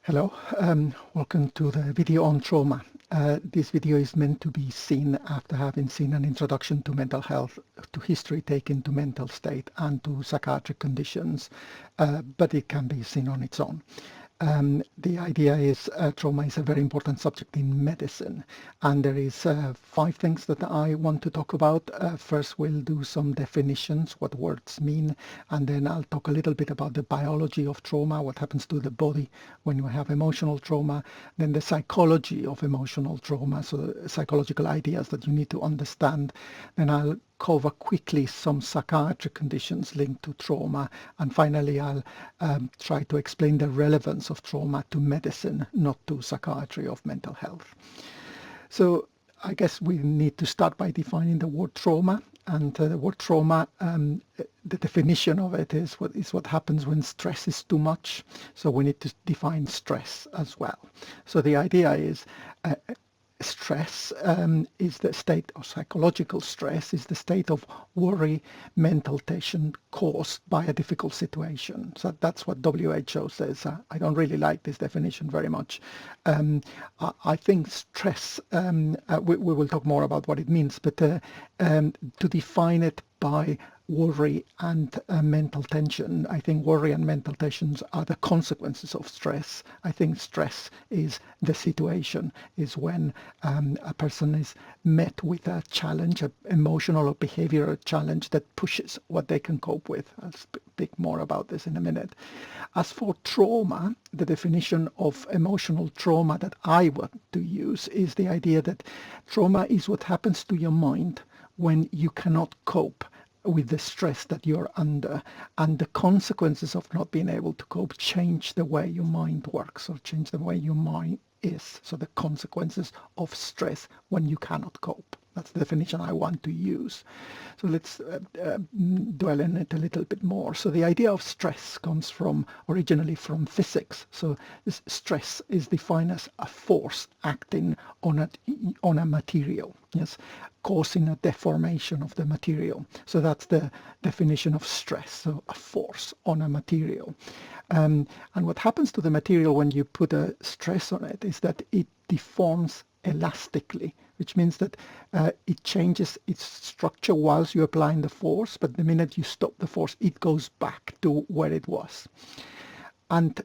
Hello, welcome to the video on trauma. This video is meant to be seen after having seen an introduction to mental health, to history taken to mental state and to psychiatric conditions, but it can be seen on its own. The idea is trauma is a very important subject in medicine, and there is 5 things that I want to talk about. First, we'll do some definitions, what words mean, and then I'll talk a little bit about the biology of trauma, what happens to the body when you have emotional trauma, then the psychology of emotional trauma, so the psychological ideas that you need to understand. Then I'll cover quickly some psychiatric conditions linked to trauma, and finally I'll try to explain the relevance of trauma to medicine, not to psychiatry of mental health. So I guess we need to start by defining the word trauma. And the word trauma, the definition of it is what happens when stress is too much. So we need to define stress as well. So the idea is stress is the state, or psychological stress is the state of worry, mental tension caused by a difficult situation. So that's what WHO says. I don't really like this definition very much. I think stress, we will talk more about what it means, but to define it by worry and mental tension. I think worry and mental tensions are the consequences of stress. I think stress is the situation, is when a person is met with a challenge, an emotional or behavioral challenge that pushes what they can cope with. I'll speak more about this in a minute. As for trauma, the definition of emotional trauma that I want to use is the idea that trauma is what happens to your mind when you cannot cope with the stress that you're under, and the consequences of not being able to cope change the way your mind works, or change the way your mind is. So the consequences of stress when you cannot cope. That's the definition I want to use. So let's dwell in it a little bit more. So the idea of stress comes originally from physics. So this stress is defined as a force acting on a material, yes, causing a deformation of the material. So that's the definition of stress, so a force on a material. And what happens to the material when you put a stress on it is that it deforms elastically, which means that it changes its structure whilst you're applying the force, but the minute you stop the force, it goes back to where it was. And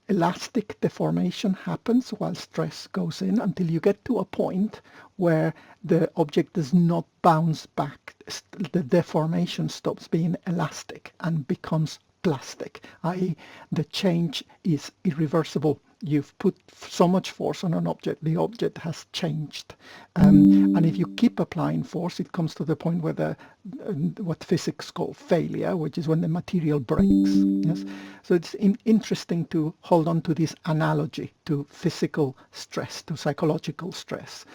elastic deformation happens while stress goes in until you get to a point where the object does not bounce back. The deformation stops being elastic and becomes plastic, i.e. the change is irreversible. You've put so much force on an object, the object has changed. And if you keep applying force, it comes to the point where what physics call failure, which is when the material breaks. Yes. So it's interesting to hold on to this analogy to physical stress, to psychological stress.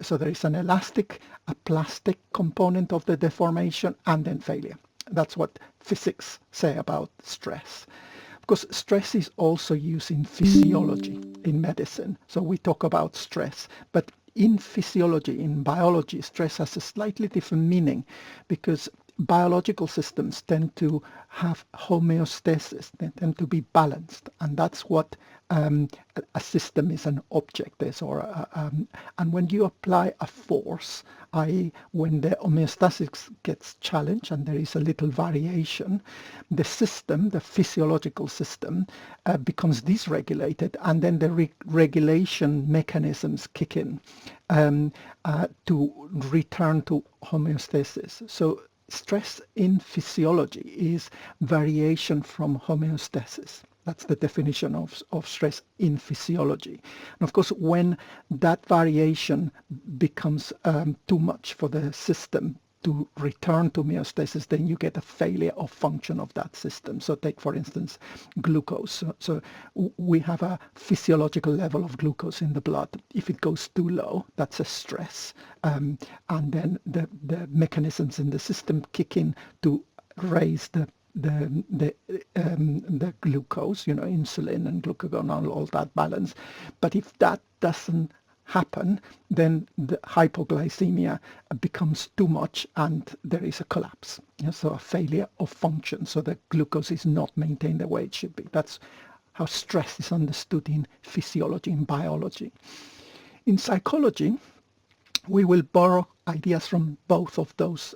So there is an elastic, a plastic component of the deformation, and then failure. That's what physics say about stress. Because stress is also used in physiology, in medicine. So we talk about stress, but in physiology, in biology, stress has a slightly different meaning, because biological systems tend to have homeostasis, they tend to be balanced, and that's what a system is, an object is, and when you apply a force, i.e. when the homeostasis gets challenged and there is a little variation, the system, the physiological system, becomes dysregulated, and then the regulation mechanisms kick in to return to homeostasis. So stress in physiology is variation from homeostasis. That's the definition of stress in physiology. And of course, when that variation becomes too much for the system to return to homeostasis, then you get a failure of function of that system. So take, for instance, glucose. So we have a physiological level of glucose in the blood. If it goes too low, that's a stress. And then the mechanisms in the system kick in to raise the glucose, insulin and glucagon, all that balance. But if that doesn't happen, then the hypoglycemia becomes too much and there is a collapse. So a failure of function. So the glucose is not maintained the way it should be. That's how stress is understood in physiology, in biology. In psychology, we will borrow ideas from both of those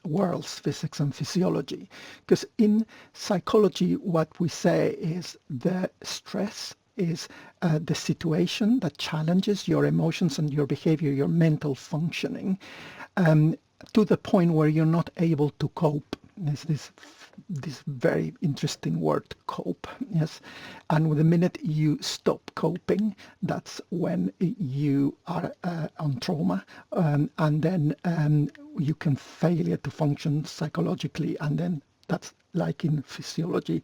worlds, physics and physiology. Because in psychology, what we say is the stress is the situation that challenges your emotions and your behavior, your mental functioning, to the point where you're not able to cope. There's this very interesting word, cope. Yes, and the minute you stop coping, that's when you are on trauma, and then you can failure to function psychologically, and then that's like in physiology,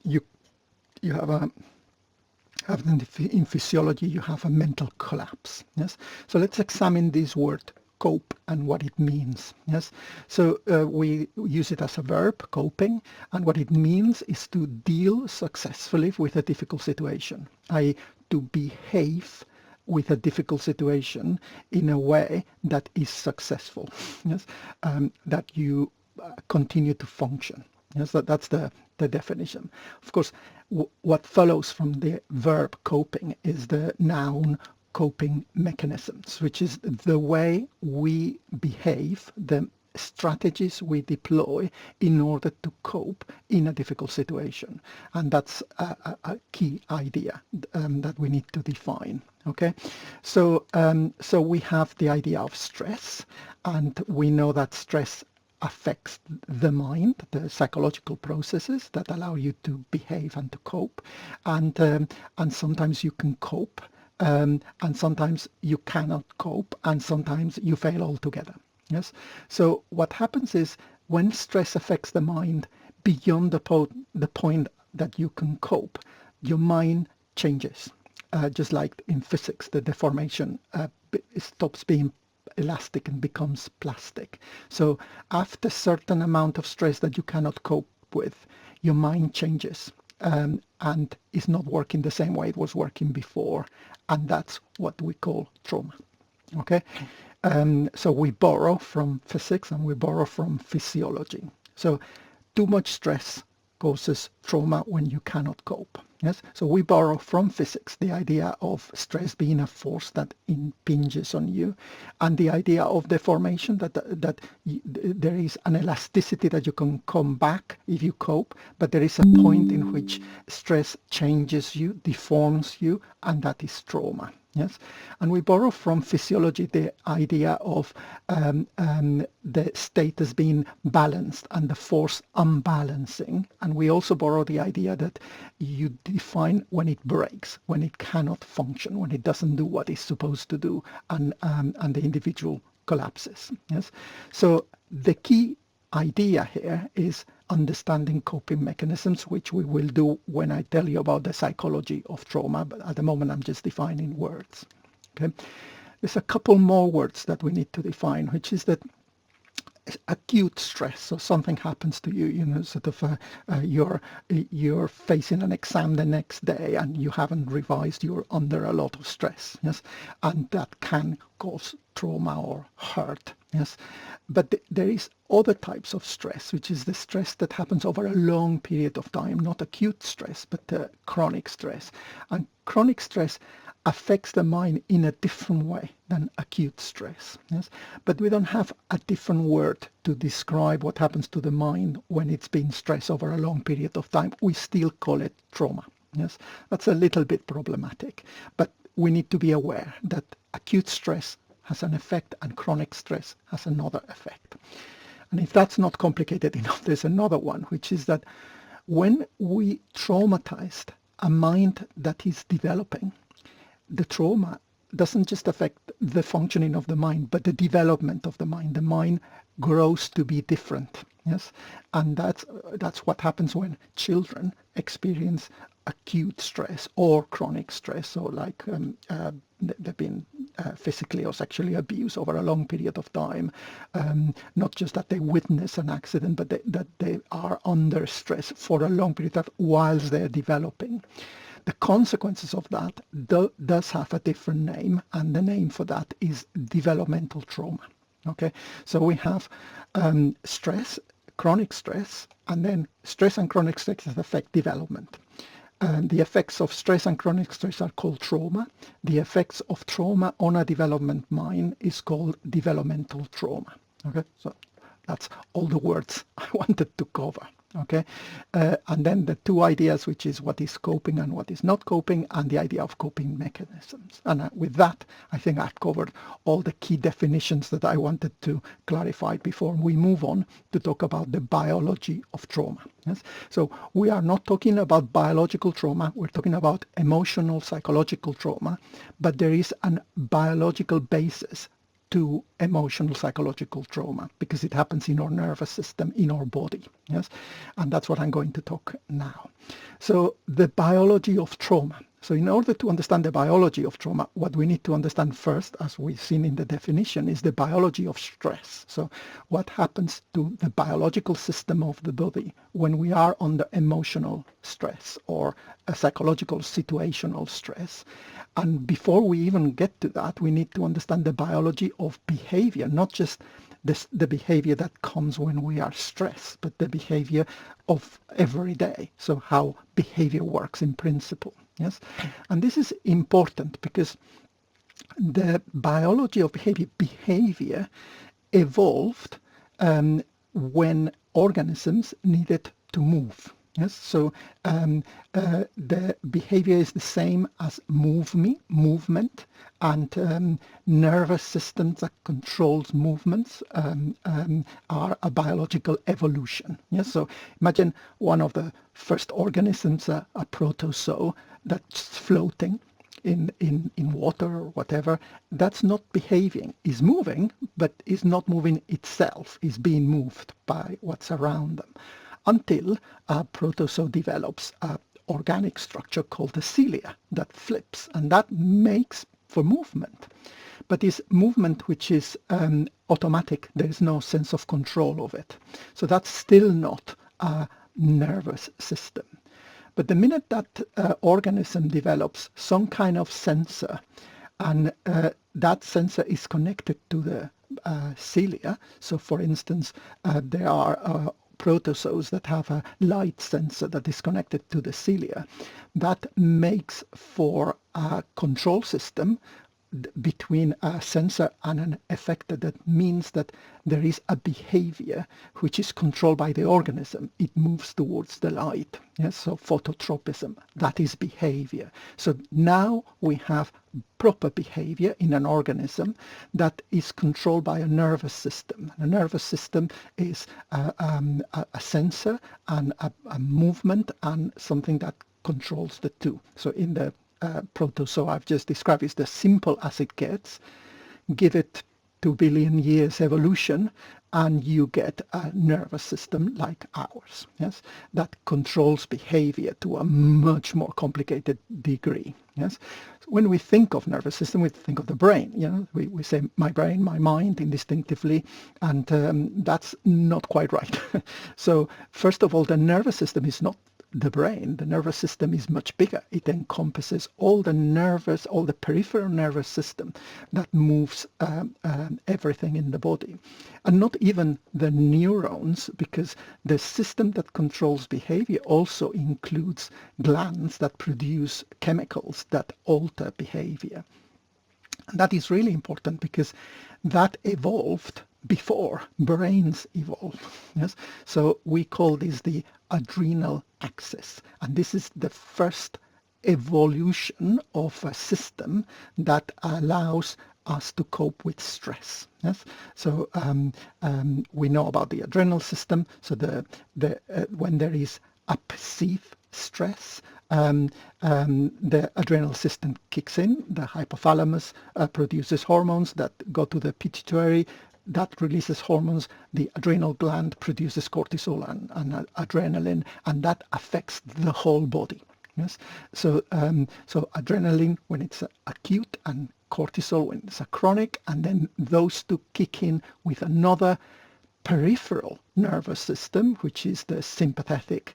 you have in physiology you have a mental collapse. Yes, so let's examine this word cope and what it means. Yes, so we use it as a verb, coping, and what it means is to deal successfully with a difficult situation, i.e. to behave with a difficult situation in a way that is successful. Yes, that you continue to function. Yes, that's the definition. Of course, what follows from the verb coping is the noun coping mechanisms, which is the way we behave, the strategies we deploy in order to cope in a difficult situation. And that's a key idea that we need to define. Okay, so we have the idea of stress, and we know that stress affects the mind, the psychological processes that allow you to behave and to cope, and sometimes you can cope, and sometimes you cannot cope, and sometimes you fail altogether. Yes. So what happens is when stress affects the mind beyond the point that you can cope, your mind changes. Just like in physics, the deformation stops being elastic and becomes plastic. So after a certain amount of stress that you cannot cope with, your mind changes, and is not working the same way it was working before, and that's what we call trauma. Okay, so we borrow from physics and we borrow from physiology. So too much stress causes trauma when you cannot cope. Yes, so we borrow from physics the idea of stress being a force that impinges on you, and the idea of deformation, that there is an elasticity that you can come back if you cope, but there is a point in which stress changes you, deforms you, and that is trauma. Yes, and we borrow from physiology the idea of the status being balanced and the force unbalancing, and we also borrow the idea that you define when it breaks, when it cannot function, when it doesn't do what it's supposed to do, and the individual collapses. Yes, so the key idea here is understanding coping mechanisms, which we will do when I tell you about the psychology of trauma, but at the moment I'm just defining words. Okay, there's a couple more words that we need to define, which is that acute stress. So something happens to you, sort of you're facing an exam the next day and you haven't revised, you're under a lot of stress. Yes, and that can cause trauma or hurt. Yes, but there is other types of stress, which is the stress that happens over a long period of time, not acute stress, but chronic stress. And chronic stress affects the mind in a different way than acute stress. Yes, but we don't have a different word to describe what happens to the mind when it's been stressed over a long period of time. We still call it trauma. Yes, that's a little bit problematic, but we need to be aware that acute stress has an effect and chronic stress has another effect. And if that's not complicated enough, there's another one, which is that when we traumatized a mind that is developing, the trauma doesn't just affect the functioning of the mind, but the development of the mind. The mind grows to be different. Yes, and that's what happens when children experience acute stress or chronic stress. So like they've been physically or sexually abused over a long period of time. Not just that they witness an accident, but that they are under stress for a long period of time whilst they're developing. The consequences of that does have a different name, and the name for that is developmental trauma. Okay, so we have stress, chronic stress, And then stress and chronic stress affect development. The effects of stress and chronic stress are called trauma. The effects of trauma on a development mind is called developmental trauma. Okay, so that's all the words I wanted to cover. Okay, and then the two ideas, which is what is coping and what is not coping, and the idea of coping mechanisms. And with that, I think I've covered all the key definitions that I wanted to clarify before we move on to talk about the biology of trauma. Yes, so we are not talking about biological trauma, we're talking about emotional, psychological trauma, but there is a biological basis to emotional psychological trauma because it happens in our nervous system, in our body. Yes, and that's what I'm going to talk now. So the biology of trauma. So in order to understand the biology of trauma, what we need to understand first, as we've seen in the definition, is the biology of stress. So what happens to the biological system of the body when we are under emotional stress or a psychological situational stress. And before we even get to that, we need to understand the biology of behavior, not just the behavior that comes when we are stressed, but the behavior of every day. So how behavior works in principle. Yes, and this is important because the biology of behavior evolved when organisms needed to move. Yes, so the behavior is the same as movement, and nervous systems that controls movements are a biological evolution. Yes, so imagine one of the first organisms, a protozoa, that's floating in water or whatever. That's not behaving. Is moving, but is not moving itself. Is being moved by what's around them, until a protozoa develops an organic structure called the cilia that flips, and that makes for movement. But it's movement which is automatic. There is no sense of control of it. So that's still not a nervous system. But the minute that organism develops some kind of sensor, and that sensor is connected to the cilia, so for instance, there are protozoas that have a light sensor that is connected to the cilia, that makes for a control system between a sensor and an effector. That means that there is a behavior which is controlled by the organism. It moves towards the light. Yes, so phototropism, that is behavior. So now we have proper behavior in an organism that is controlled by a nervous system. A nervous system is a sensor and a movement and something that controls the two. So in the protozoa I've just described is the simple as it gets. Give it 2 billion years evolution and you get a nervous system like ours, yes, that controls behavior to a much more complicated degree. Yes, when we think of nervous system, we think of the brain. You know, we say my brain, my mind instinctively, and that's not quite right. So first of all, the nervous system is not the brain. The nervous system is much bigger. It encompasses all the peripheral nervous system that moves everything in the body, and not even the neurons, because the system that controls behavior also includes glands that produce chemicals that alter behavior. And that is really important because that evolved before brains evolved. Yes, so we call this the adrenal axis, and this is the first evolution of a system that allows us to cope with stress. Yes, so we know about the adrenal system. So when there is a perceived stress, the adrenal system kicks in. The hypothalamus produces hormones that go to the pituitary. That releases hormones. The adrenal gland produces cortisol and adrenaline, and that affects the whole body. Yes, so adrenaline when it's acute, and cortisol when it's a chronic, and then those two kick in with another peripheral nervous system, which is the sympathetic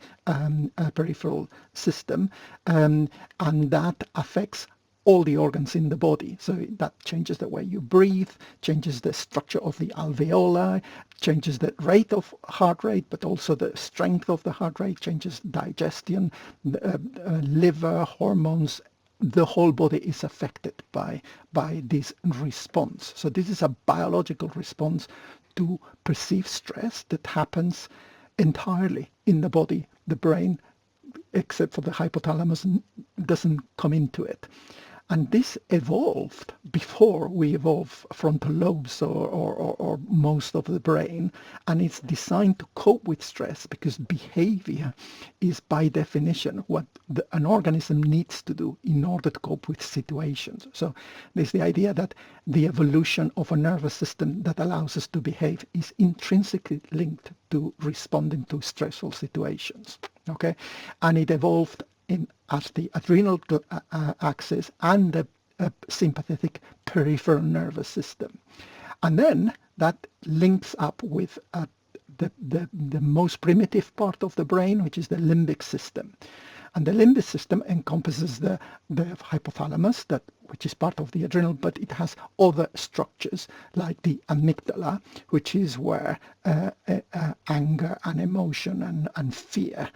peripheral system, and that affects all the organs in the body. So that changes the way you breathe, changes the structure of the alveoli, changes the rate of heart rate, but also the strength of the heart rate, changes digestion, liver, hormones. The whole body is affected by this response. So this is a biological response to perceived stress that happens entirely in the body. The brain, except for the hypothalamus, doesn't come into it. And this evolved before we evolved frontal lobes or most of the brain, and it's designed to cope with stress because behavior is by definition what an organism needs to do in order to cope with situations. So there's the idea that the evolution of a nervous system that allows us to behave is intrinsically linked to responding to stressful situations. Okay, and it evolved as the adrenal axis and the sympathetic peripheral nervous system. And then that links up with the most primitive part of the brain, which is the limbic system. And the limbic system encompasses the hypothalamus, which is part of the adrenal, but it has other structures like the amygdala, which is where anger and emotion and fear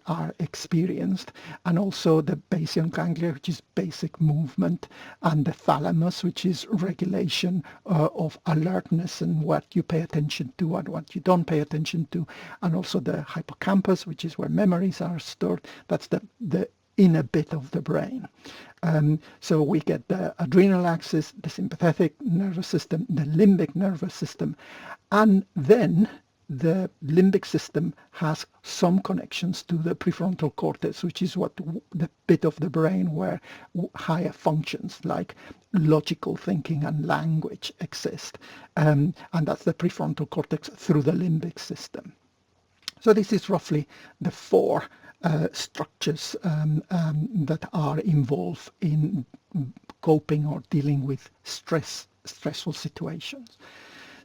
are experienced, and also the basal ganglia, which is basic movement, and the thalamus, which is regulation of alertness and what you pay attention to and what you don't pay attention to, and also the hippocampus, which is where memories are stored. That's the inner bit of the brain. So we get the adrenal axis, the sympathetic nervous system, the limbic nervous system, and then the limbic system has some connections to the prefrontal cortex, which is what the bit of the brain where higher functions like logical thinking and language exist, and that's the prefrontal cortex through the limbic system. So this is roughly the four structures that are involved in coping or dealing with stressful situations.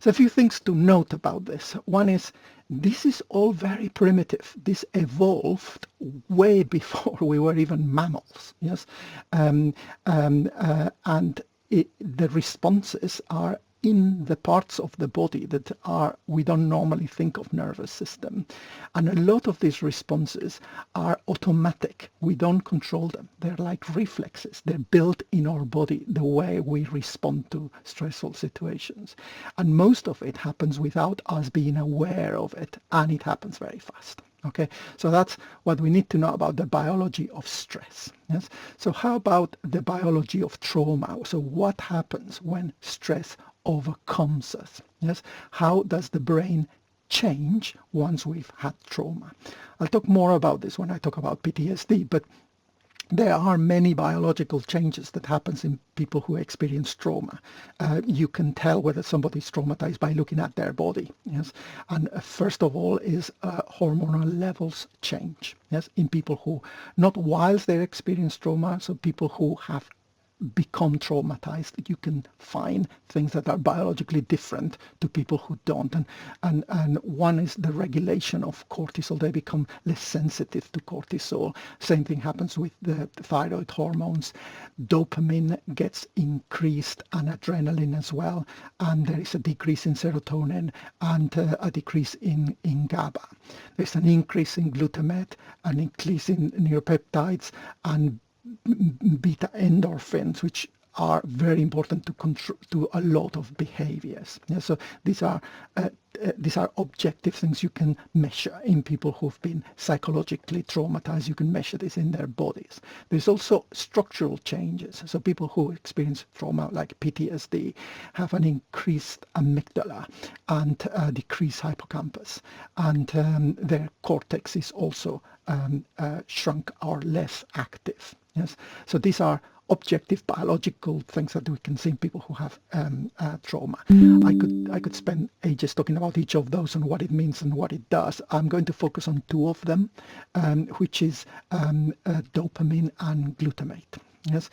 So a few things to note about this. One is this is all very primitive. This evolved way before we were even mammals. Yes, and the responses are in the parts of the body that we don't normally think of nervous system. And a lot of these responses are automatic. We don't control them. They're like reflexes. They're built in our body, the way we respond to stressful situations. And most of it happens without us being aware of it, and it happens very fast. Okay, so that's what we need to know about the biology of stress. Yes. So how about the biology of trauma? So what happens when stress overcomes us? Yes. How does the brain change once we've had trauma? I'll talk more about this when I talk about PTSD, but there are many biological changes that happens in people who experience trauma. You can tell whether somebody's traumatized by looking at their body. Yes, and first of all is hormonal levels change. Yes, in people who, not whilst they experience trauma, so people who have become traumatized, you can find things that are biologically different to people who don't, and one is the regulation of cortisol. They become less sensitive to cortisol. Same thing happens with the thyroid hormones. Dopamine gets increased and adrenaline as well, and there is a decrease in serotonin and a decrease in GABA. There's an increase in glutamate, an increase in neuropeptides and beta endorphins, which are very important to control to a lot of behaviors. Yeah, so these are objective things you can measure in people who've been psychologically traumatized. You can measure this in their bodies. There's also structural changes. So people who experience trauma like PTSD have an increased amygdala and a decreased hippocampus, and their cortex is also shrunk or less active. Yes, so these are objective biological things that we can see in people who have trauma. I could spend ages talking about each of those and what it means and what it does. I'm going to focus on two of them, which is dopamine and glutamate. Yes,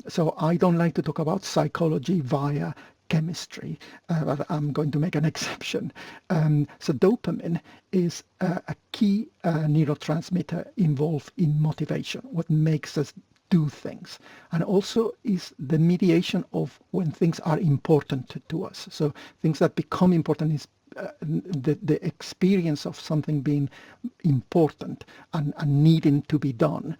so I don't like to talk about psychology via chemistry, but I'm going to make an exception. So dopamine is a key neurotransmitter involved in motivation, what makes us do things, and also is the mediation of when things are important to us. So things that become important is the experience of something being important and needing to be done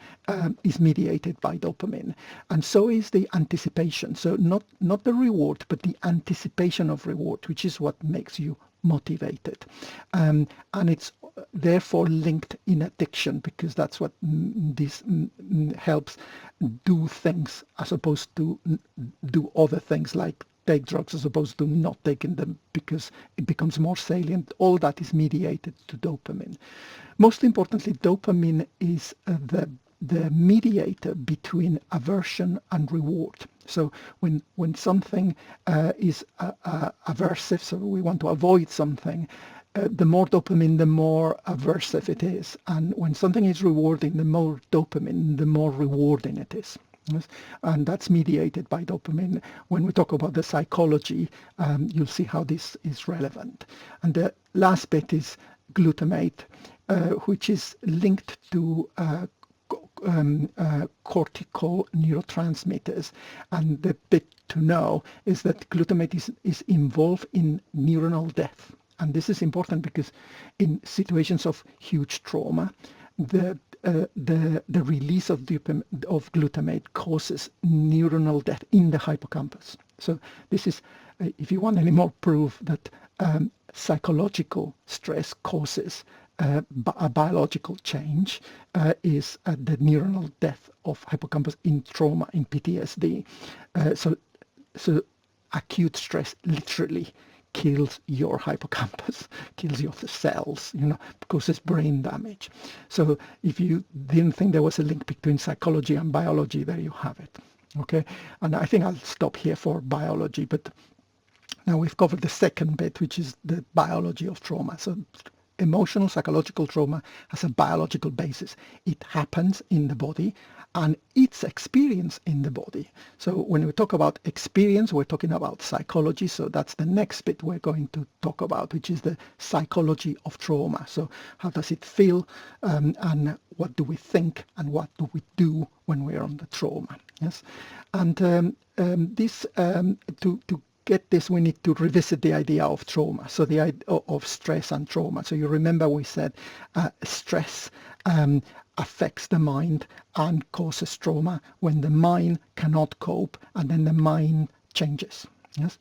is mediated by dopamine, and so is the anticipation. So not the reward, but the anticipation of reward, which is what makes you motivated, and it's therefore linked in addiction, because that's what this helps do things as opposed to do other things like take drugs as opposed to not taking them, because it becomes more salient. All that is mediated to dopamine. Most importantly, dopamine is the mediator between aversion and reward. So when something is aversive, so we want to avoid something, the more dopamine, the more aversive it is. And when something is rewarding, the more dopamine, the more rewarding it is. Yes? And that's mediated by dopamine. When we talk about the psychology, you'll see how this is relevant. And the last bit is glutamate, which is linked to cortical neurotransmitters. And the bit to know is that glutamate is involved in neuronal death. And this is important because in situations of huge trauma, the release of glutamate causes neuronal death in the hippocampus. So this is, if you want any more proof that psychological stress causes a biological change, is the neuronal death of hippocampus in trauma, in PTSD. So acute stress literally kills your hippocampus, kills your cells, causes brain damage. So if you didn't think there was a link between psychology and biology, there you have it. Okay, and I think I'll stop here for biology, but now we've covered the second bit, which is the biology of trauma. So emotional, psychological trauma has a biological basis. It happens in the body and it's experienced in the body. So when we talk about experience, we're talking about psychology. So that's the next bit we're going to talk about, which is the psychology of trauma. So how does it feel, and what do we think, and what do we do when we're under trauma? Yes, and to get this, we need to revisit the idea of trauma. So the idea of stress and trauma. So you remember we said stress affects the mind and causes trauma when the mind cannot cope, and then the mind changes. Yes.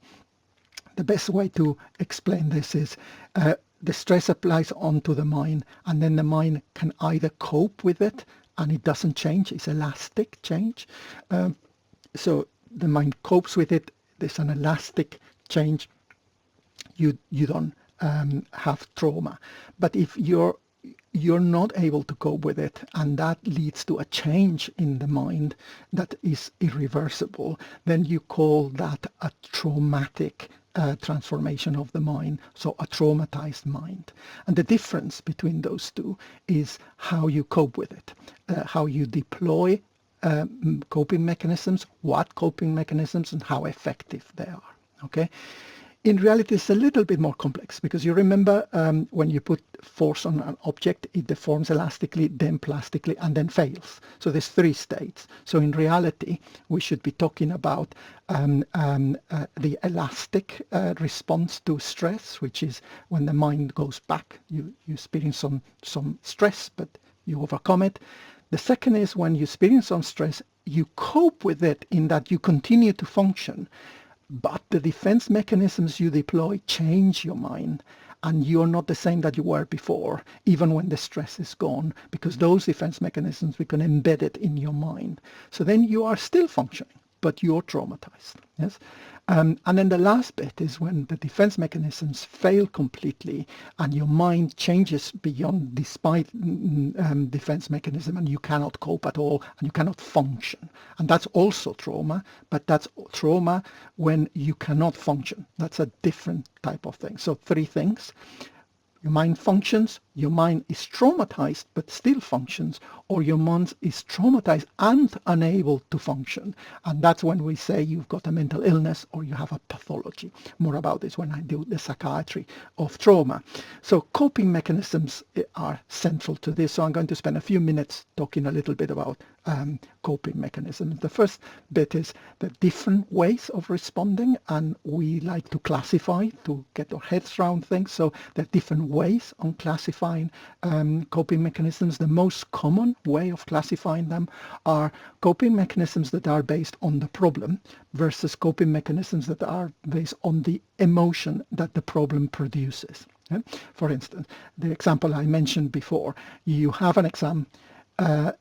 The best way to explain this is the stress applies onto the mind, and then the mind can either cope with it and it doesn't change, it's elastic change. So the mind copes with it, there's an elastic change, you don't have trauma. But if you're not able to cope with it, and that leads to a change in the mind that is irreversible, then you call that a traumatic transformation of the mind, so a traumatized mind. And the difference between those two is how you cope with it, how you deploy coping mechanisms, what coping mechanisms, and how effective they are. Okay. In reality, it's a little bit more complex, because you remember when you put force on an object, it deforms elastically, then plastically, and then fails. So there's 3 states. So in reality, we should be talking about the elastic response to stress, which is when the mind goes back. You experience some stress, but you overcome it. The second is when you experience some stress, you cope with it in that you continue to function, but the defense mechanisms you deploy change your mind, and you're not the same that you were before, even when the stress is gone, because those defense mechanisms become embedded in your mind. So then you are still functioning, but you're traumatized. Yes. And then the last bit is when the defense mechanisms fail completely and your mind changes beyond, despite defense mechanism, and you cannot cope at all and you cannot function. And that's also trauma, but that's trauma when you cannot function. That's a different type of thing. So 3 things. Your mind functions, your mind is traumatized but still functions, or your mind is traumatized and unable to function. And that's when we say you've got a mental illness or you have a pathology. More about this when I do the psychiatry of trauma. So coping mechanisms are central to this. So I'm going to spend a few minutes talking a little bit about coping mechanisms. The first bit is the different ways of responding, and we like to classify to get our heads around things. So there are different ways on classifying coping mechanisms. The most common way of classifying them are coping mechanisms that are based on the problem versus coping mechanisms that are based on the emotion that the problem produces. For instance, the example I mentioned before, you have an exam,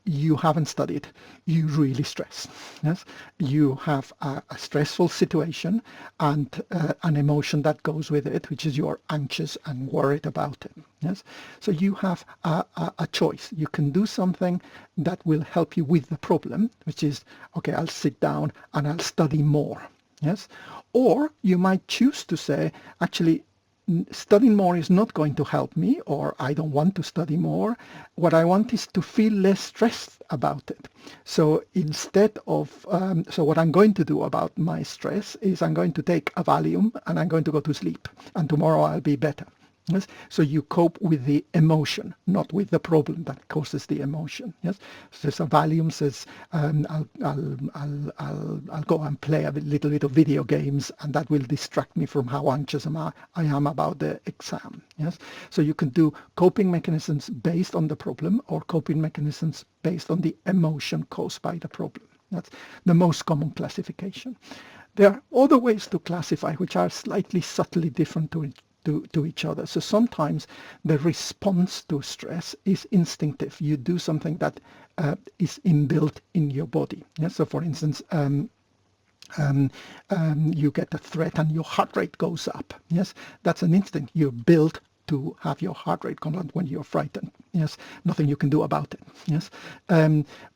you haven't studied, you really stress. Yes, you have a stressful situation and an emotion that goes with it, which is you're anxious and worried about it. Yes, so you have a choice. You can do something that will help you with the problem, which is, okay, I'll sit down and I'll study more. Yes, or you might choose to say, actually, studying more is not going to help me, or I don't want to study more. What I want is to feel less stressed about it. So instead of, so what I'm going to do about my stress is I'm going to take a Valium and I'm going to go to sleep, and tomorrow I'll be better. Yes, so you cope with the emotion, not with the problem that causes the emotion. Yes, so Valium says, I'll go and play a little bit of video games, and that will distract me from how anxious I am about the exam. Yes, so you can do coping mechanisms based on the problem, or coping mechanisms based on the emotion caused by the problem. That's the most common classification. There are other ways to classify which are slightly subtly different to each other. So sometimes the response to stress is instinctive. You do something that is inbuilt in your body. Yeah? So for instance, you get a threat and your heart rate goes up. Yes, that's an instinct. You're built to have your heart rate come up when you're frightened. Yes, nothing you can do about it. Yes,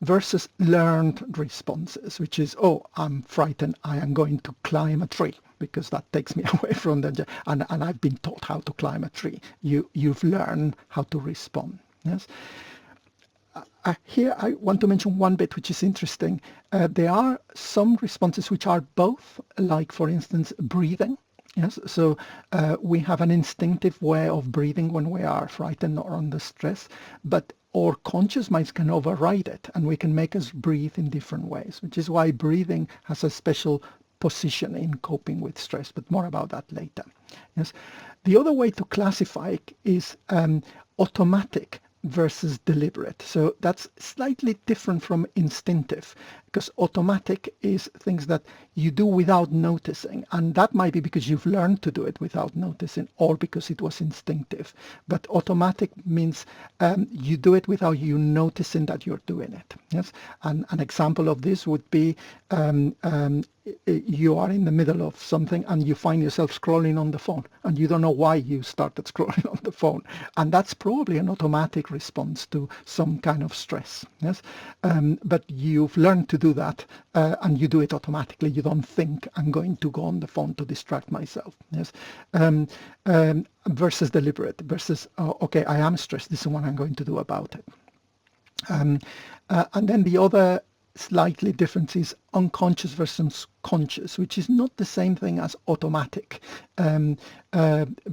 versus learned responses, which is, oh, I'm frightened, I am going to climb a tree, because that takes me away from the, and I've been taught how to climb a tree. You've learned how to respond. Yes. Here I want to mention one bit which is interesting. There are some responses which are both, like for instance breathing. Yes, so we have an instinctive way of breathing when we are frightened or under stress, but our conscious minds can override it, and we can make us breathe in different ways, which is why breathing has a special position in coping with stress, but more about that later. Yes, the other way to classify it is automatic versus deliberate. So that's slightly different from instinctive, because automatic is things that you do without noticing, and that might be because you've learned to do it without noticing, or because it was instinctive. But automatic means you do it without you noticing that you're doing it. Yes, and an example of this would be you are in the middle of something and you find yourself scrolling on the phone, and you don't know why you started scrolling on the phone, and that's probably an automatic response to some kind of stress. Yes, but you've learned to do that, and you do it automatically. You don't think, I'm going to go on the phone to distract myself. Yes, versus deliberate, versus okay, I am stressed, this is what I'm going to do about it. And then the other slightly different is unconscious versus conscious, which is not the same thing as automatic,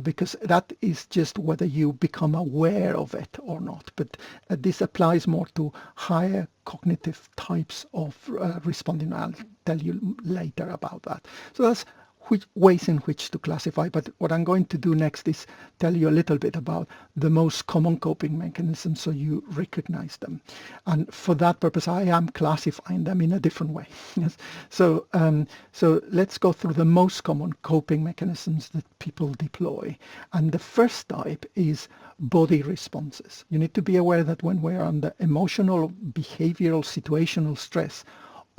because that is just whether you become aware of it or not. But this applies more to higher cognitive types of responding. I'll tell you later about that. So that's ways in which to classify, but what I'm going to do next is tell you a little bit about the most common coping mechanisms so you recognize them. And for that purpose, I am classifying them in a different way. Yes. So let's go through the most common coping mechanisms that people deploy. And the first type is body responses. You need to be aware that when we're under emotional, behavioral, situational stress,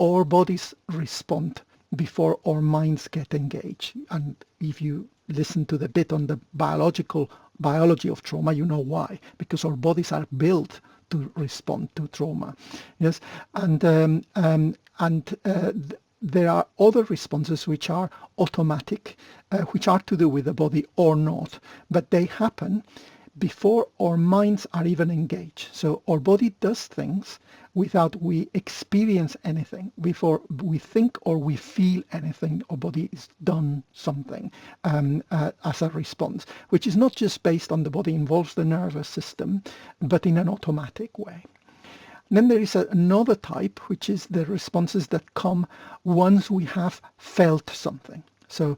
our bodies respond before our minds get engaged. And if you listen to the bit on the biology of trauma, you know why. Because our bodies are built to respond to trauma. Yes, and there are other responses which are automatic, which are to do with the body or not, but they happen before our minds are even engaged. So our body does things without we experience anything. Before we think or we feel anything, our body is done something as a response, which is not just based on the body, involves the nervous system, but in an automatic way. Then there is another type, which is the responses that come once we have felt something. So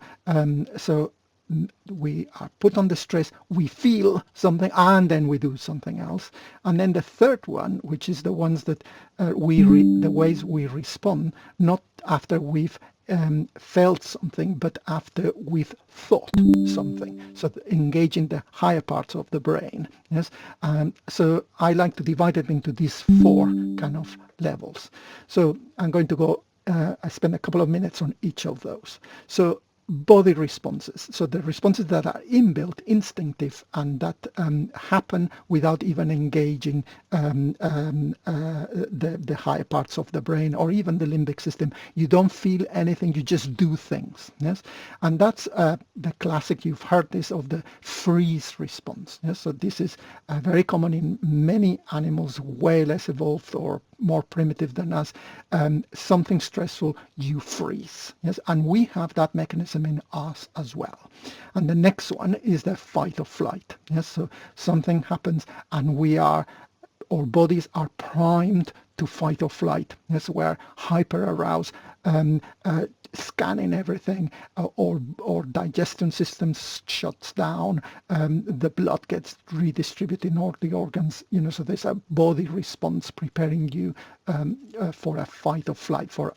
we are put under stress, we feel something, and then we do something else. And then the third one, which is the ones that the ways we respond, not after we've felt something, but after we've thought something. So engaging the higher parts of the brain. Yes. So I like to divide it into these four kind of levels. So I'm going to go. I spend a couple of minutes on each of those. So body responses, so the responses that are inbuilt, instinctive, and that happen without even engaging the higher parts of the brain or even the limbic system. You don't feel anything, you just do things. Yes, and that's the classic, you've heard this, of the freeze response. Yes, so this is very common in many animals, way less evolved or more primitive than us. Something stressful, you freeze. Yes, and we have that mechanism in us as well. And the next one is the fight or flight. Yes, so something happens and our bodies are primed to fight or flight. Yes, we're hyper aroused, scanning everything, or digestion system shuts down, the blood gets redistributed in all the organs, so there's a body response preparing you for a fight or flight, for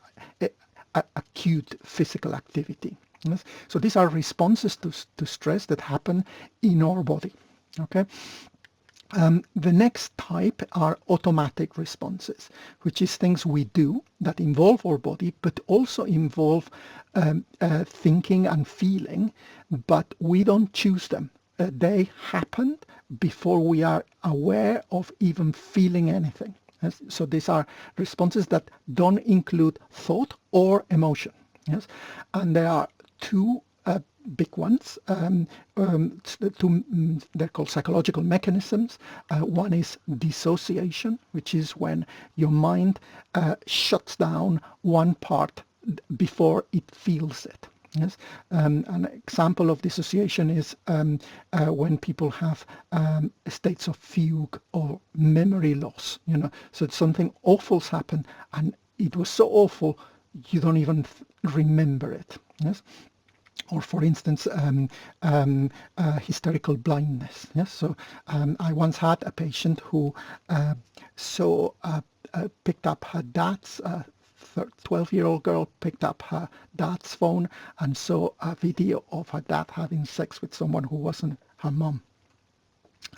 acute physical activity. Yes? So these are responses to stress that happen in our body. Okay. The next type are automatic responses, which is things we do that involve our body, but also involve thinking and feeling, but we don't choose them. They happen before we are aware of even feeling anything. Yes? So these are responses that don't include thought or emotion. Yes, and there are two big ones. They're called psychological mechanisms. One is dissociation, which is when your mind shuts down one part before it feels it. Yes, an example of dissociation is when people have states of fugue or memory loss. So something awful's happened, and it was so awful you don't even remember it. Yes. Or, for instance, hysterical blindness. Yes, so I once had a patient who picked up her dad's 12-year-old girl picked up her dad's phone and saw a video of her dad having sex with someone who wasn't her mom,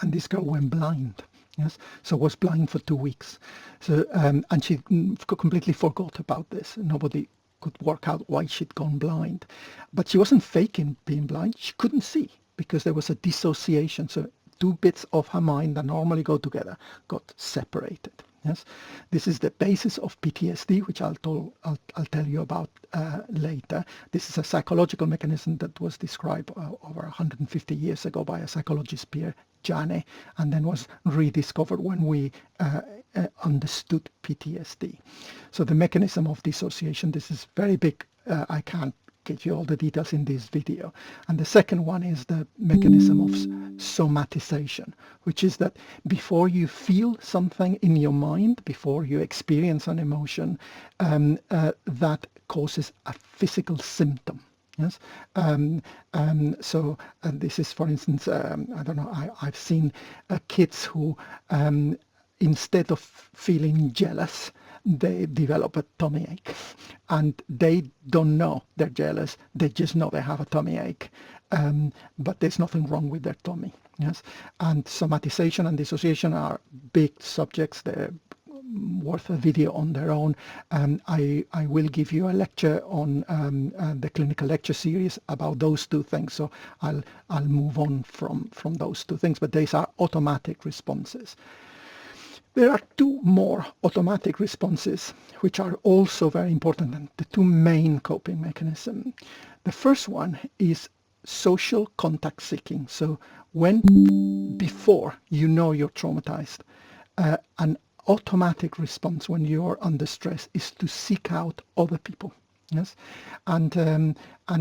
and this girl went blind. Yes, so was blind for 2 weeks. So and she completely forgot about this. Nobody could work out why she'd gone blind, but she wasn't faking being blind. She couldn't see because there was a dissociation. So two bits of her mind that normally go together got separated. Yes, this is the basis of PTSD, which I'll tell you about later. This is a psychological mechanism that was described over 150 years ago by a psychologist, Pierre Janet, and then was rediscovered when we understood PTSD. So the mechanism of dissociation, this is very big. I can't give you all the details in this video. And the second one is the mechanism of somatization, which is that before you feel something in your mind, before you experience an emotion, that causes a physical symptom. Yes. So this is, for instance, I don't know, I've seen kids who, instead of feeling jealous, they develop a tummy ache, and they don't know they're jealous. They just know they have a tummy ache, but there's nothing wrong with their tummy. Yes, and somatization and dissociation are big subjects. They're worth a video on their own. I will give you a lecture on the clinical lecture series about those two things. So I'll move on from those two things. But these are automatic responses. There are two more automatic responses which are also very important, and the two main coping mechanisms. The first one is social contact seeking. So before you know you're traumatized, an automatic response when you're under stress is to seek out other people. Yes, and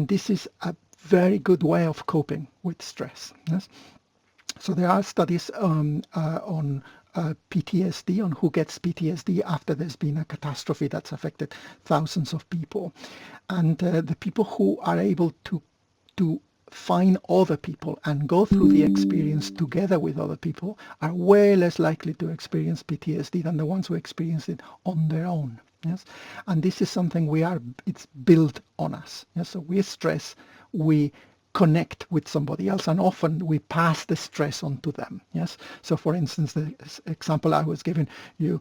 this is a very good way of coping with stress. Yes. So there are studies on PTSD, on who gets PTSD after there's been a catastrophe that's affected thousands of people. And the people who are able to find other people and go through the experience together with other people are way less likely to experience PTSD than the ones who experience it on their own. Yes, and this is something it's built on us. Yes, so we stress, we connect with somebody else, and often we pass the stress on to them. Yes, so for instance, the example I was giving, you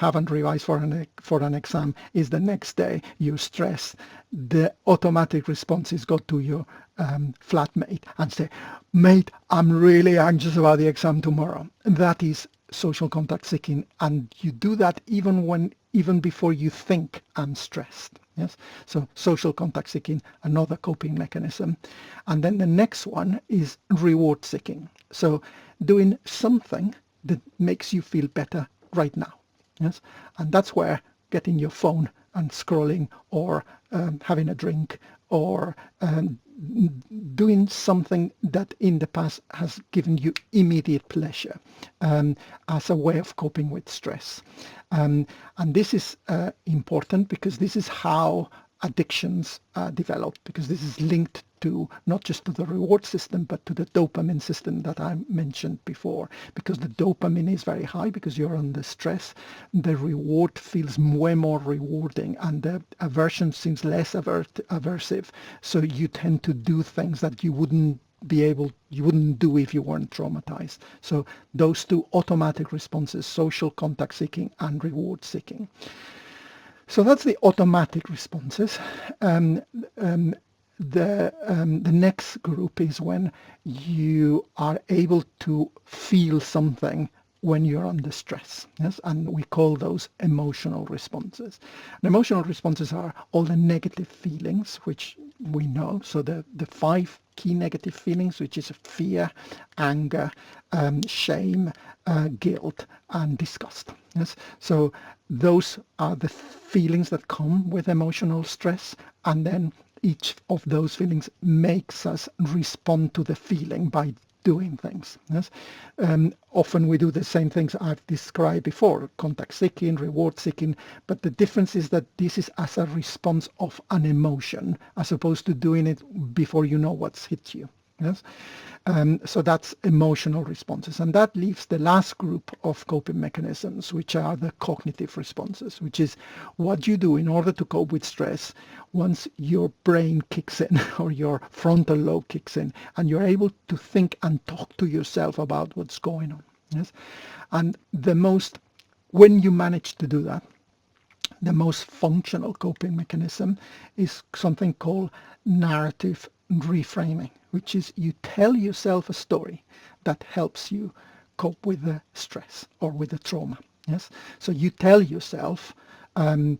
haven't revised for an exam, is the next day you stress, the automatic response is go to your flatmate and say, mate, I'm really anxious about the exam tomorrow. That is social contact seeking, and you do that even before you think I'm stressed. Yes, so social contact seeking, another coping mechanism. And then the next one is reward seeking. So doing something that makes you feel better right now. Yes, and that's where getting your phone and scrolling, or having a drink, or doing something that in the past has given you immediate pleasure as a way of coping with stress. And this is important because this is how addictions develop, because this is linked to not just to the reward system but to the dopamine system that I mentioned before. Because the dopamine is very high because you're under stress, the reward feels way more rewarding and the aversion seems less aversive, so you tend to do things that you wouldn't do if you weren't traumatized. So those two automatic responses, social contact seeking and reward seeking. So that's the automatic responses. The next group is when you are able to feel something when you're under stress. Yes, and we call those emotional responses. And emotional responses are all the negative feelings, which we know. So the 5 key negative feelings, which is fear, anger, shame, guilt, and disgust. Yes, so those are the feelings that come with emotional stress, and then each of those feelings makes us respond to the feeling by doing things. Yes, often we do the same things I've described before: contact seeking, reward seeking. But the difference is that this is as a response of an emotion, as opposed to doing it before you know what's hit you. Yes, so that's emotional responses, and that leaves the last group of coping mechanisms, which are the cognitive responses, which is what you do in order to cope with stress once your brain kicks in or your frontal lobe kicks in, and you're able to think and talk to yourself about what's going on. Yes, and when you manage to do that, the most functional coping mechanism is something called narrative reframing, which is you tell yourself a story that helps you cope with the stress or with the trauma. Yes, so you tell yourself, I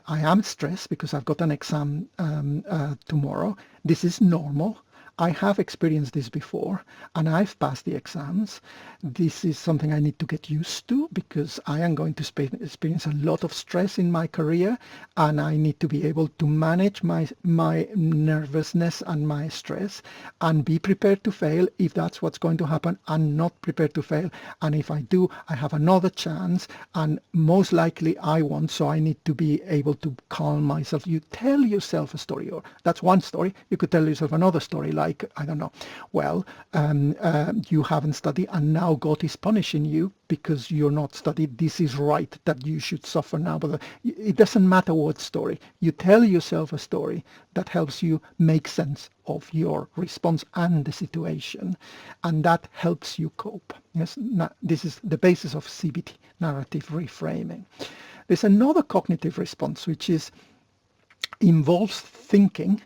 am stressed because I've got an exam tomorrow. This is normal. I have experienced this before and I've passed the exams. This is something I need to get used to because I am going to experience a lot of stress in my career, and I need to be able to manage my nervousness and my stress and be prepared to fail if that's what's going to happen, and not prepared to fail. And if I do, I have another chance, and most likely I won't, so I need to be able to calm myself. You tell yourself a story, or that's one story. You could tell yourself another story like, I don't know, you haven't studied and now God is punishing you because you're not studied. This is right that you should suffer now. But it doesn't matter what story. You tell yourself a story that helps you make sense of your response and the situation, and that helps you cope. Yes, this is the basis of CBT, narrative reframing. There's another cognitive response which involves thinking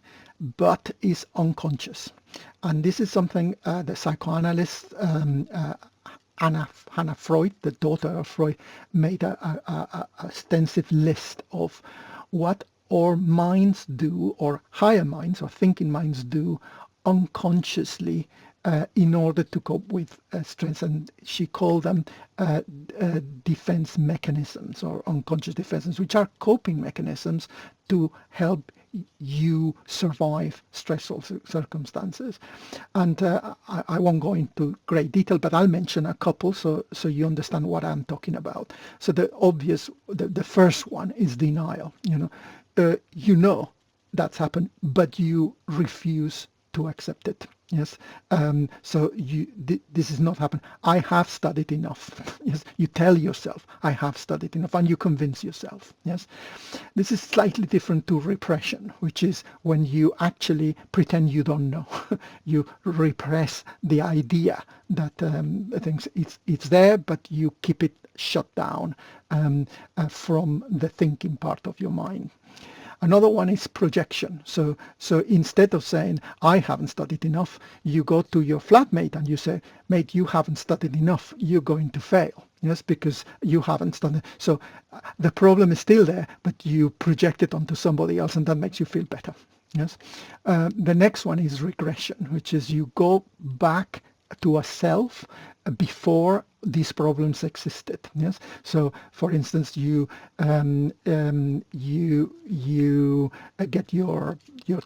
but is unconscious. And this is something the psychoanalyst Hannah Freud, the daughter of Freud, made a extensive list of what our minds do, or higher minds or thinking minds do unconsciously in order to cope with stress. And she called them defense mechanisms, or unconscious defenses, which are coping mechanisms to help you survive stressful circumstances. And I won't go into great detail, but I'll mention a couple so you understand what I'm talking about. So the first one is denial. You know that's happened, but you refuse to accept it. Yes. So this is not happened. I have studied enough. Yes. You tell yourself, I have studied enough, and you convince yourself. Yes. This is slightly different to repression, which is when you actually pretend you don't know. You repress the idea that things it's there, but you keep it shut down from the thinking part of your mind. Another one is projection. So instead of saying, I haven't studied enough, you go to your flatmate and you say, mate, you haven't studied enough, you're going to fail. Yes, because you haven't studied. So the problem is still there, but you project it onto somebody else, and that makes you feel better. Yes. The next one is regression, which is you go back to a self before these problems existed. Yes. So, for instance, you get your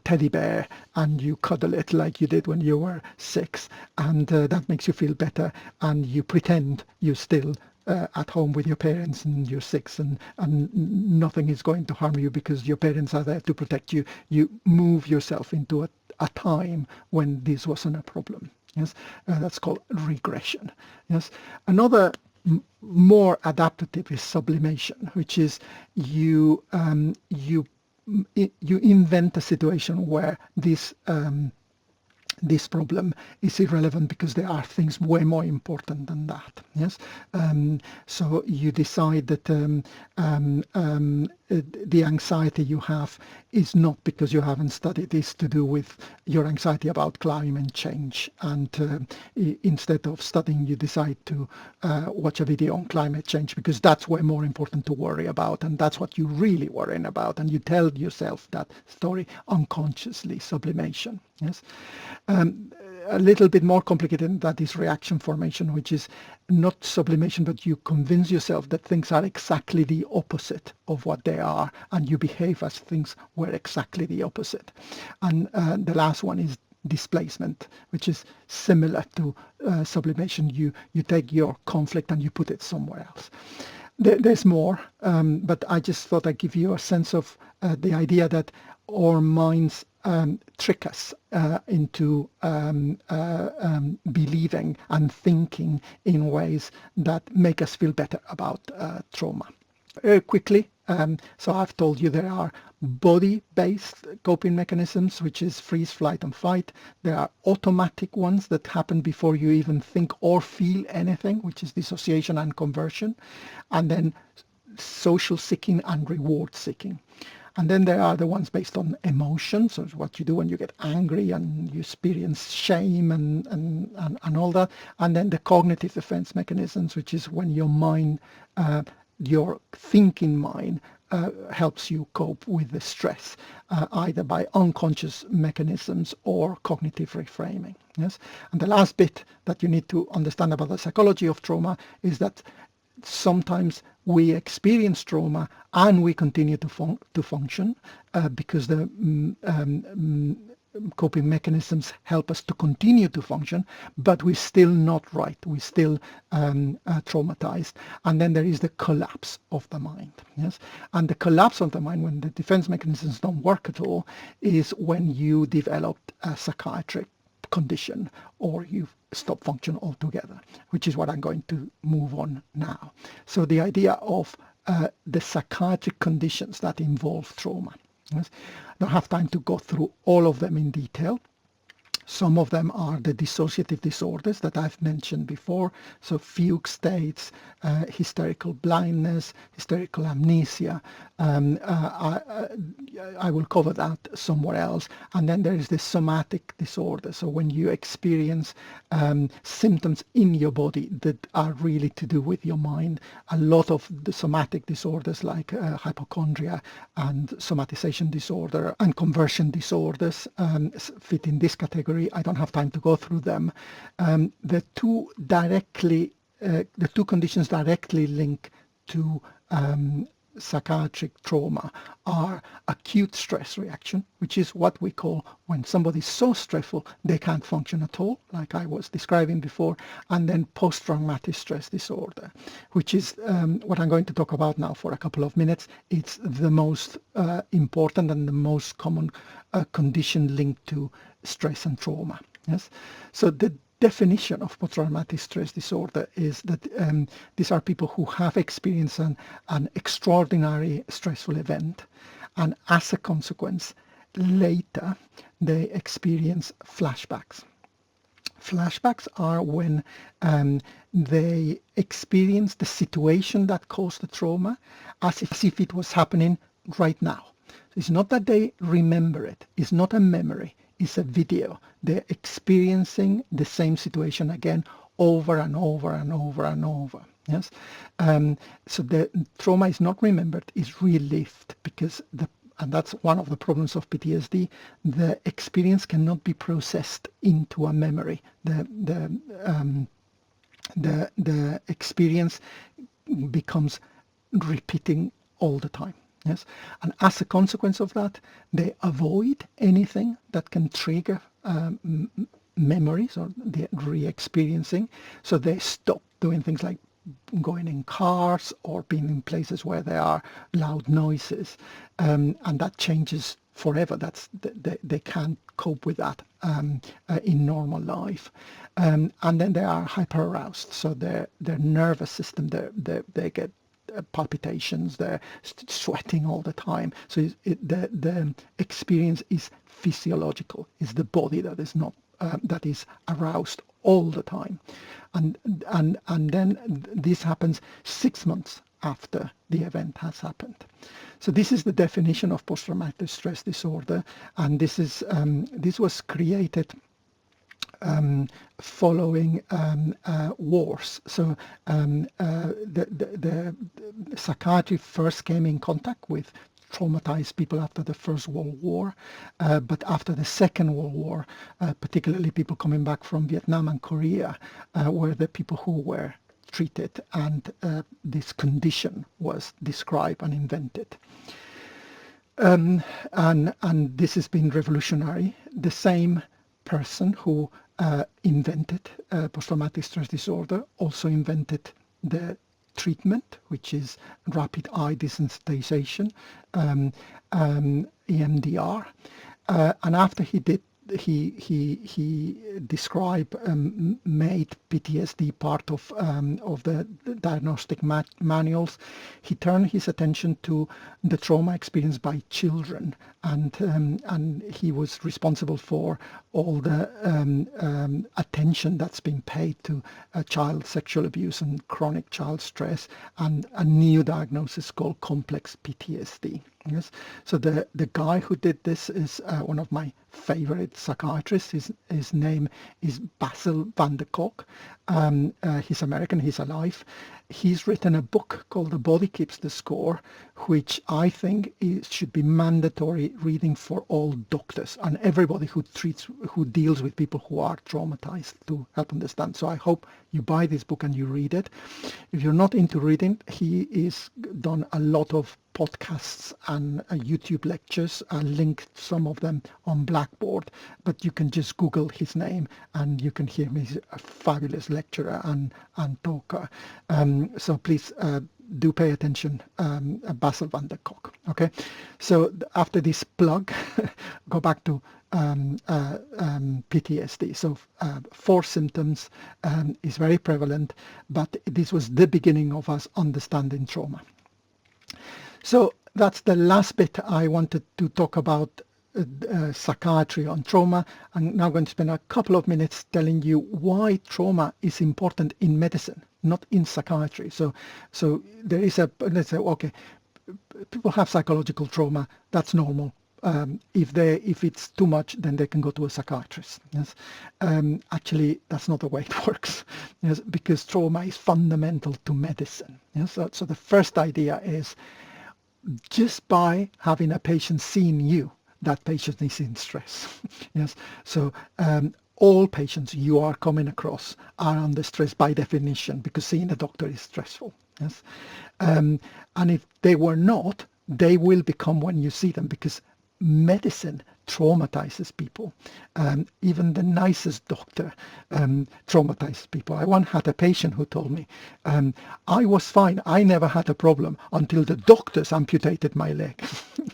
teddy bear and you cuddle it like you did when you were 6, and that makes you feel better, and you pretend you're still at home with your parents and you're 6, and nothing is going to harm you because your parents are there to protect you. You move yourself into a time when this wasn't a problem. Yes, that's called regression. Yes, another more adaptive is sublimation, which is you invent a situation where this problem is irrelevant because there are things way more important than that. Yes, so you decide that the anxiety you have is not because you haven't studied. It's to do with your anxiety about climate change, and instead of studying, you decide to watch a video on climate change because that's way more important to worry about, and that's what you're really worrying about, and you tell yourself that story unconsciously. Sublimation. Yes. A little bit more complicated than that is reaction formation, which is not sublimation, but you convince yourself that things are exactly the opposite of what they are, and you behave as things were exactly the opposite. And the last one is displacement, which is similar to sublimation. You take your conflict and you put it somewhere else. There's more, but I just thought I'd give you a sense of the idea that our minds trick us into believing and thinking in ways that make us feel better about trauma. Very quickly, so I've told you there are body-based coping mechanisms, which is freeze, flight, and fight. There are automatic ones that happen before you even think or feel anything, which is dissociation and conversion, and then social seeking and reward seeking. And then there are the ones based on emotion, so it's what you do when you get angry and you experience shame and all that. And then the cognitive defense mechanisms, which is when your mind, your thinking mind, helps you cope with the stress, either by unconscious mechanisms or cognitive reframing. Yes. And the last bit that you need to understand about the psychology of trauma is that sometimes we experience trauma and we continue to function because the coping mechanisms help us to continue to function, but we're still not right. We're still traumatized. And then there is the collapse of the mind. Yes, and the collapse of the mind, when the defense mechanisms don't work at all, is when you develop a psychiatric condition or you stop function altogether, which is what I'm going to move on now. So the idea of the psychiatric conditions that involve trauma. Yes? I don't have time to go through all of them in detail. Some of them are the dissociative disorders that I've mentioned before, so fugue states, hysterical blindness, hysterical amnesia. I will cover that somewhere else. And then there is the somatic disorder, so when you experience symptoms in your body that are really to do with your mind. A lot of the somatic disorders like hypochondria and somatization disorder and conversion disorders fit in this category. I don't have time to go through them. The two conditions directly link to psychiatric trauma are acute stress reaction, which is what we call when somebody is so stressful they can't function at all, like I was describing before, and then post-traumatic stress disorder, which is what I'm going to talk about now for a couple of minutes. It's the most important and the most common condition linked to stress and trauma. Yes, so the definition of post-traumatic stress disorder is that these are people who have experienced an extraordinary stressful event, and as a consequence later they experience flashbacks. Flashbacks are when they experience the situation that caused the trauma as if it was happening right now. So it's not that they remember it, it's not a memory, it's a video. They're experiencing the same situation again over and over and over and over. Yes, so the trauma is not remembered, it's relived, because and that's one of the problems of PTSD. The experience cannot be processed into a memory. The experience becomes repeating all the time. Yes, and as a consequence of that, they avoid anything that can trigger memories or the re-experiencing. So they stop doing things like going in cars or being in places where there are loud noises, and that changes forever. They can't cope with that in normal life, and then they are hyper aroused. So their nervous system, they get palpitations, they're sweating all the time. So the experience is physiological. It's the body that is not that is aroused all the time, and then this happens 6 months after the event has happened. So this is the definition of post-traumatic stress disorder, and this was created following wars. So the psychiatry first came in contact with traumatized people after the First World War, but after the Second World War, particularly people coming back from Vietnam and Korea, were the people who were treated, and this condition was described and invented. And this has been revolutionary. The same person who invented post-traumatic stress disorder also invented the treatment, which is rapid eye desensitization, EMDR, and after he did, he described, made PTSD part of the diagnostic manuals. He turned his attention to the trauma experienced by children, and he was responsible for all the attention that's been paid to child sexual abuse and chronic child stress, and a new diagnosis called complex PTSD. Yes, so the guy who did this is one of my favorite psychiatrists. His name is Basil van der Kolk. He's American, he's alive. He's written a book called The Body Keeps the Score, which I think should be mandatory reading for all doctors and everybody who deals with people who are traumatized, to help understand. So I hope you buy this book and you read it. If you're not into reading, he is done a lot of podcasts and YouTube lectures. I linked some of them on Blackboard, but you can just Google his name and you can hear him. He's a fabulous lecturer and talker. So please do pay attention, Basil van der Kolk. Okay, so after this plug, go back to PTSD. So 4 symptoms is very prevalent, but this was the beginning of us understanding trauma. So that's the last bit I wanted to talk about psychiatry on trauma. I'm now going to spend a couple of minutes telling you why trauma is important in medicine, not in psychiatry. So there is let's say, okay, people have psychological trauma, that's normal. If it's too much, then they can go to a psychiatrist. Yes, actually, that's not the way it works. Yes, because trauma is fundamental to medicine. Yes, so the first idea is, just by having a patient seeing you, that patient is in stress. Yes, so all patients you are coming across are under stress by definition, because seeing a doctor is stressful. Yes, and if they were not, they will become when you see them, because medicine traumatizes people. Even the nicest doctor traumatizes people. I once had a patient who told me, I was fine, I never had a problem until the doctors amputated my leg.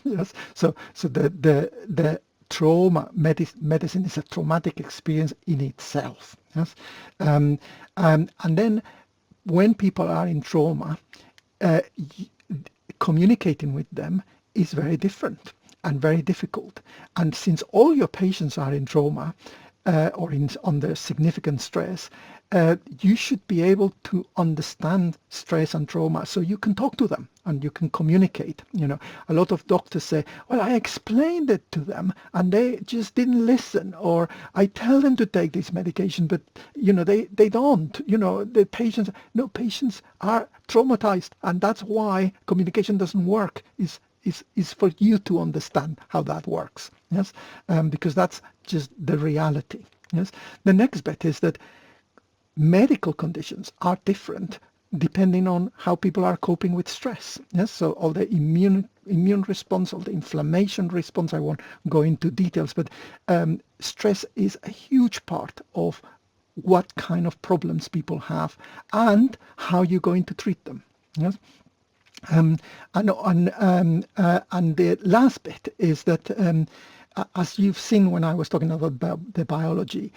Yes, so the trauma, medicine is a traumatic experience in itself. Yes, and then when people are in trauma, uh, communicating with them is very different and very difficult. And since all your patients are in trauma or under significant stress, you should be able to understand stress and trauma, so you can talk to them and you can communicate. A lot of doctors say, well, I explained it to them and they just didn't listen, or I tell them to take this medication, but they don't. The patients are traumatized, and that's why communication doesn't work. Is for you to understand how that works. Yes, because that's just the reality. Yes, the next bit is that medical conditions are different depending on how people are coping with stress. Yes, so all the immune response, all the inflammation response, I won't go into details, but stress is a huge part of what kind of problems people have and how you're going to treat them. Yes. And the last bit is that, as you've seen when I was talking about the biology,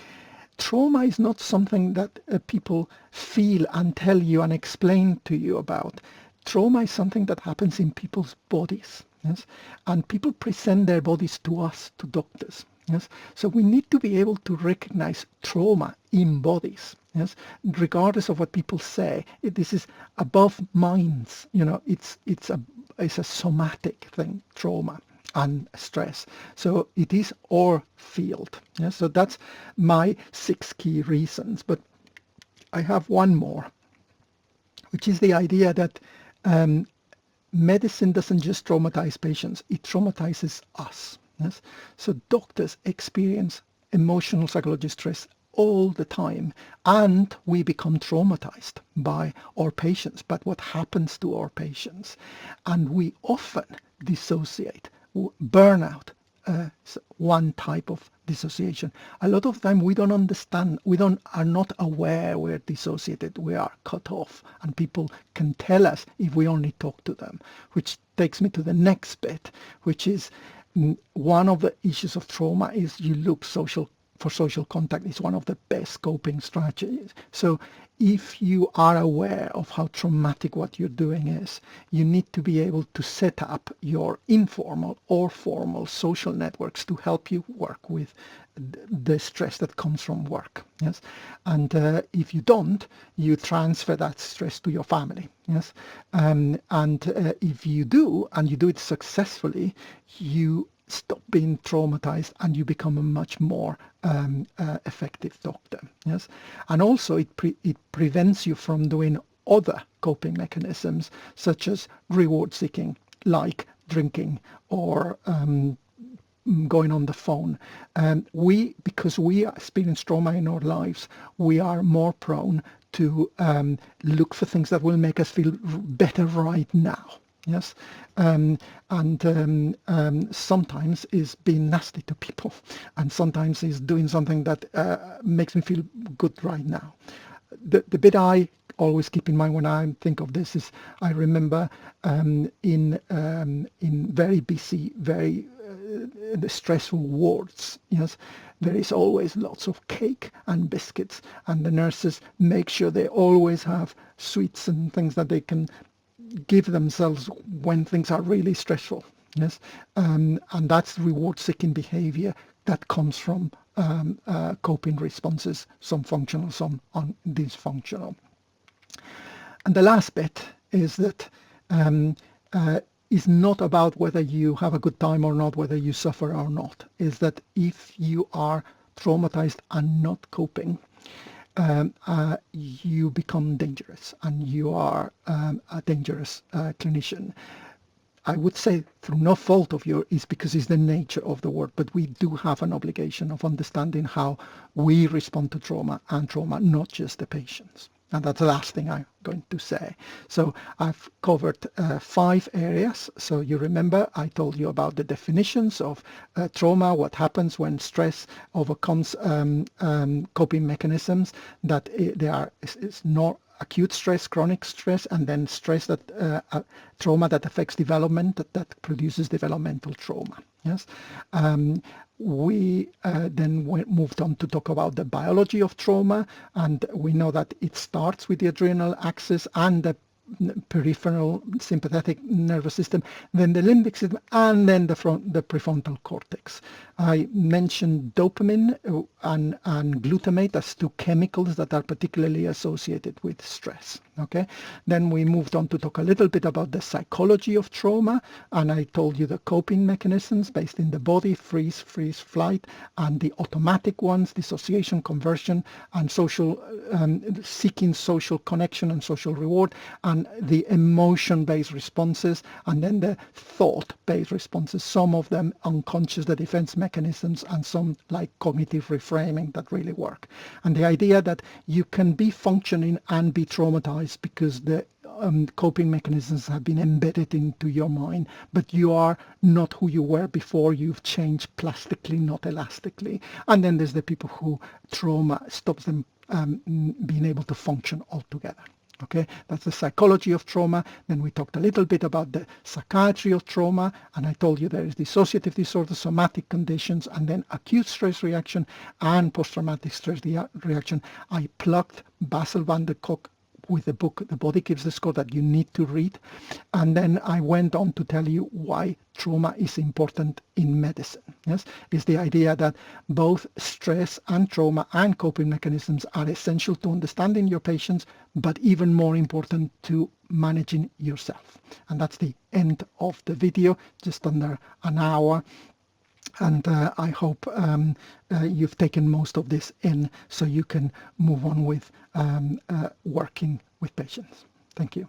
trauma is not something that people feel and tell you and explain to you about. Trauma is something that happens in people's bodies. Yes, and people present their bodies to us, to doctors. Yes, so we need to be able to recognize trauma in bodies. Yes, regardless of what people say, this is above minds. It's a somatic thing, trauma and stress. So it is our field. Yes, so that's my 6 key reasons. But I have one more, which is the idea that medicine doesn't just traumatize patients; it traumatizes us. Yes, so doctors experience emotional psychological stress all the time, and we become traumatized by our patients, but what happens to our patients, and we often dissociate. Burnout, one type of dissociation. A lot of time we don't understand, are not aware we're dissociated, we are cut off, and people can tell us if we only talk to them, which takes me to the next bit, which is one of the issues of trauma is you look for social contact. Is one of the best coping strategies. So if you are aware of how traumatic what you're doing is, you need to be able to set up your informal or formal social networks to help you work with the stress that comes from work. Yes, and if you don't, you transfer that stress to your family. Yes, and if you do, and you do it successfully, you stop being traumatized and you become a much more effective doctor. Yes, and also it prevents you from doing other coping mechanisms such as reward seeking, like drinking or going on the phone. Because we experience trauma in our lives, we are more prone to look for things that will make us feel better right now. Yes, and sometimes is being nasty to people, and sometimes is doing something that makes me feel good right now. The bit I always keep in mind when I think of this is I remember in very busy, very the stressful wards. Yes, there is always lots of cake and biscuits, and the nurses make sure they always have sweets and things that they can give themselves when things are really stressful. Yes, and that's reward-seeking behavior that comes from coping responses, some functional, some dysfunctional. And the last bit is that is not about whether you have a good time or not, whether you suffer or not. Is that if you are traumatized and not coping, you become dangerous, and you are a dangerous clinician. I would say through no fault of yours, is because it's the nature of the work, but we do have an obligation of understanding how we respond to trauma, not just the patients. And that's the last thing I'm going to say. So I've covered 5 areas. So you remember I told you about the definitions of trauma, what happens when stress overcomes coping mechanisms, that there are is not acute stress, chronic stress, and then stress that trauma that affects development, that produces developmental trauma. Yes. We then moved on to talk about the biology of trauma, and we know that it starts with the adrenal axis and the peripheral sympathetic nervous system, then the limbic system, and then the prefrontal cortex. I mentioned dopamine and glutamate as 2 chemicals that are particularly associated with stress. Okay, then we moved on to talk a little bit about the psychology of trauma, and I told you the coping mechanisms based in the body: freeze, flight, and the automatic ones: dissociation, conversion, and social seeking social connection and social reward, and the emotion-based responses, and then the thought-based responses, some of them unconscious, the defense mechanisms, and some like cognitive reframing that really work. And the idea that you can be functioning and be traumatized because the coping mechanisms have been embedded into your mind, but you are not who you were before. You've changed plastically, not elastically. And then there's the people who trauma stops them being able to function altogether. Okay, that's the psychology of trauma. Then we talked a little bit about the psychiatry of trauma, and I told you there is dissociative disorder, somatic conditions, and then acute stress reaction and post-traumatic stress reaction. I plugged Basil van der Kolk with the book The Body Keeps the Score that you need to read, and then I went on to tell you why trauma is important in medicine. Yes, it's the idea that both stress and trauma and coping mechanisms are essential to understanding your patients, but even more important to managing yourself. And that's the end of the video, just under an hour. And I hope you've taken most of this in, so you can move on with working with patients. Thank you.